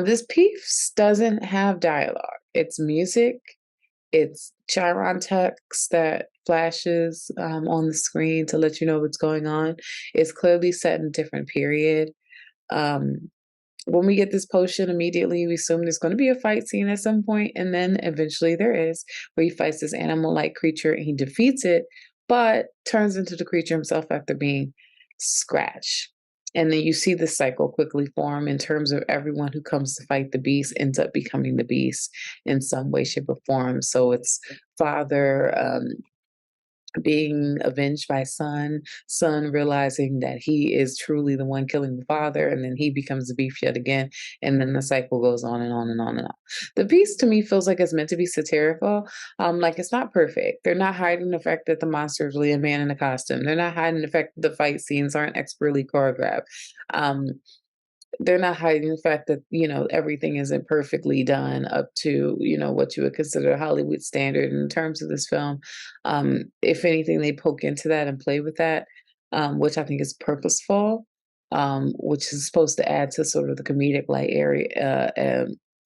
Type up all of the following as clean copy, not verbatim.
This piece doesn't have dialogue. It's music. It's chyron text that flashes on the screen to let you know what's going on. It's clearly set in a different period. Um, when we get this potion, immediately we assume there's going to be a fight scene at some point, and then eventually there is, where he fights this animal-like creature and he defeats it, but turns into the creature himself after being scratched. And then you see the cycle quickly form in terms of everyone who comes to fight the beast ends up becoming the beast in some way, shape, or form. So it's father being avenged by son, son realizing that he is truly the one killing the father, and then he becomes the beef yet again, and then the cycle goes on and on and on and on. The piece to me feels like it's meant to be satirical. Like it's not perfect. They're not hiding the fact that the monster is really a man in a costume. They're not hiding the fact that the fight scenes aren't expertly choreographed. Um, they're not hiding the fact that, everything isn't perfectly done up to, what you would consider a Hollywood standard in terms of this film. If anything, they poke into that and play with that, which I think is purposeful, which is supposed to add to sort of the comedic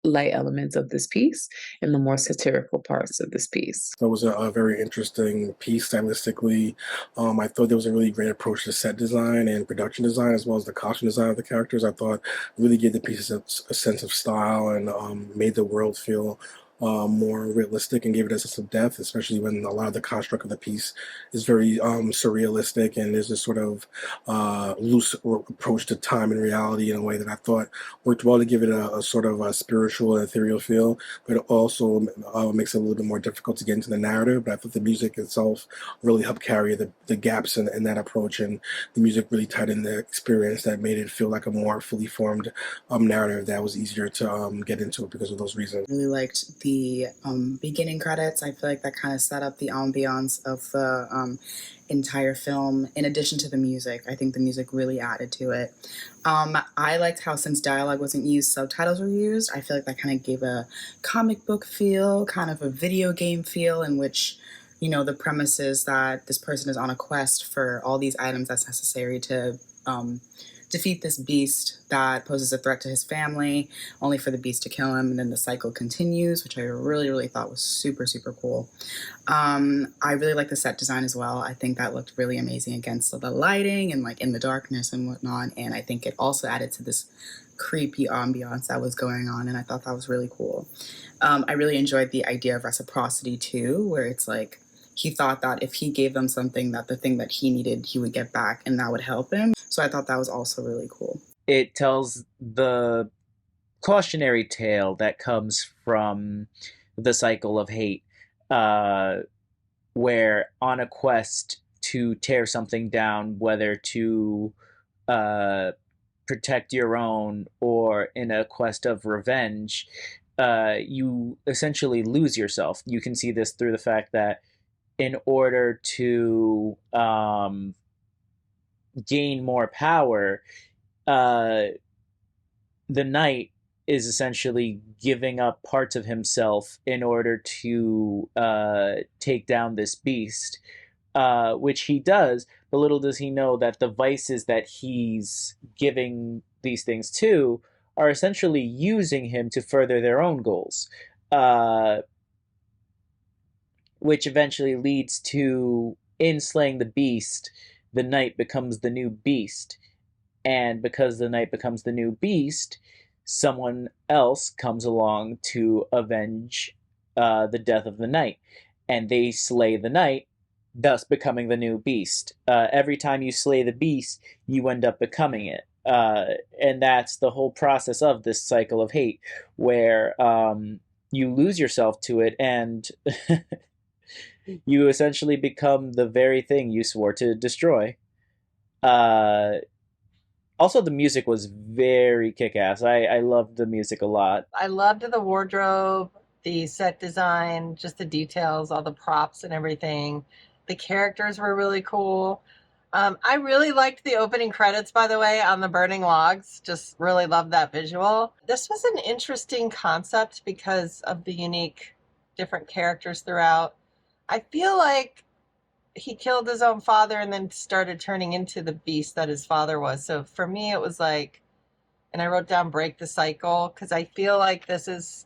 light elements of this piece and the more satirical parts of this piece. That was a very interesting piece stylistically. I thought there was a really great approach to set design and production design, as well as the costume design of the characters. I thought really gave the piece a sense of style and made the world feel more realistic and gave it a sense of depth, especially when a lot of the construct of the piece is very surrealistic and there's this sort of loose approach to time and reality in a way that I thought worked well to give it a sort of a spiritual and ethereal feel, but it also makes it a little bit more difficult to get into the narrative. But I thought the music itself really helped carry the gaps in that approach, and the music really tightened the experience that made it feel like a more fully formed narrative that was easier to get into because of those reasons. Really liked the beginning credits. I feel like that kind of set up the ambiance of the entire film. In addition to the music, I think the music really added to it. I liked how, since dialogue wasn't used, subtitles were used. I feel like that kind of gave a comic book feel, kind of a video game feel, in which, the premise is that this person is on a quest for all these items that's necessary to defeat this beast that poses a threat to his family, only for the beast to kill him, and then the cycle continues, which I really, really thought was super, super cool. I really like the set design as well. I think that looked really amazing against the lighting and like in the darkness and whatnot, and I think it also added to this creepy ambiance that was going on, and I thought that was really cool. I really enjoyed the idea of reciprocity too, where it's like he thought that if he gave them something, that the thing that he needed, he would get back, and that would help him. So I thought that was also really cool. It tells the cautionary tale that comes from the cycle of hate, where on a quest to tear something down, whether to protect your own or in a quest of revenge, you essentially lose yourself. You can see this through the fact that in order to gain more power, the knight is essentially giving up parts of himself in order to take down this beast, which he does, but little does he know that the vices that he's giving these things to are essentially using him to further their own goals, which eventually leads to, in slaying the beast, the knight becomes the new beast. And because the knight becomes the new beast, someone else comes along to avenge the death of the knight. And they slay the knight, thus becoming the new beast. Every time you slay the beast, you end up becoming it. And that's the whole process of this cycle of hate, where you lose yourself to it, and you essentially become the very thing you swore to destroy. Also, the music was very kick-ass. I loved the music a lot. I loved the wardrobe, the set design, just the details, all the props and everything. The characters were really cool. I really liked the opening credits, by the way, on the burning logs. Just really loved that visual. This was an interesting concept because of the unique different characters throughout. I feel like he killed his own father and then started turning into the beast that his father was. So for me, it was like and I wrote down break the cycle, because I feel like this is,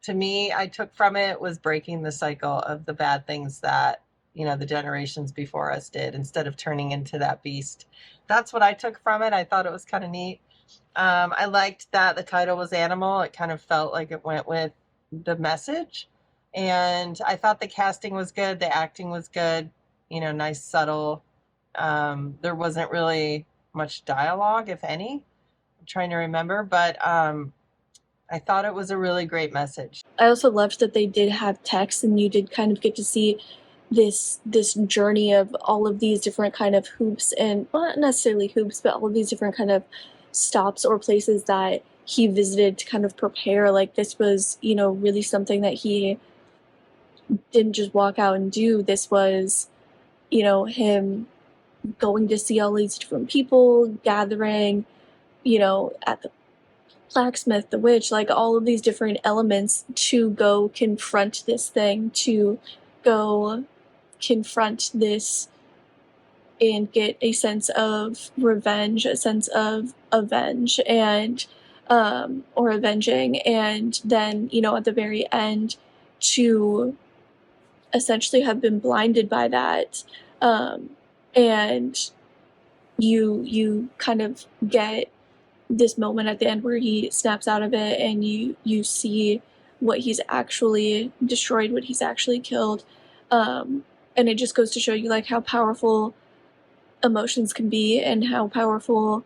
to me, I took from it was breaking the cycle of the bad things that, you know, the generations before us did, instead of turning into that beast. That's what I took from it. I thought it was kind of neat. I liked that the title was Animal. It kind of felt like it went with the message. And I thought the casting was good. The acting was good. You know, nice, subtle. There wasn't really much dialogue, if any. I'm trying to remember, but I thought it was a really great message. I also loved that they did have text, and you did kind of get to see this journey of all of these different kind of hoops, and well, not necessarily hoops, but all of these different kind of stops or places that he visited to kind of prepare. Like, this was, you know, really something that he didn't just walk out and do. This was, you know, him going to see all these different people, gathering, you know, at the blacksmith, the witch, like all of these different elements to go confront this thing, to go confront this and get a sense of revenge, a sense of avenge, and or avenging, and then, you know, at the very end to essentially have been blinded by that, and you kind of get this moment at the end where he snaps out of it, and you see what he's actually destroyed, what he's actually killed, and it just goes to show you like how powerful emotions can be, and how powerful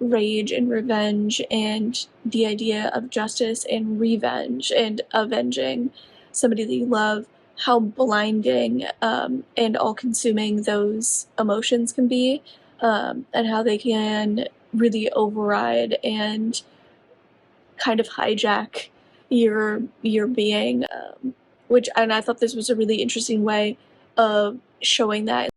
rage and revenge and the idea of justice and revenge and avenging somebody that you love, how blinding and all-consuming those emotions can be, and how they can really override and kind of hijack your being, and I thought this was a really interesting way of showing that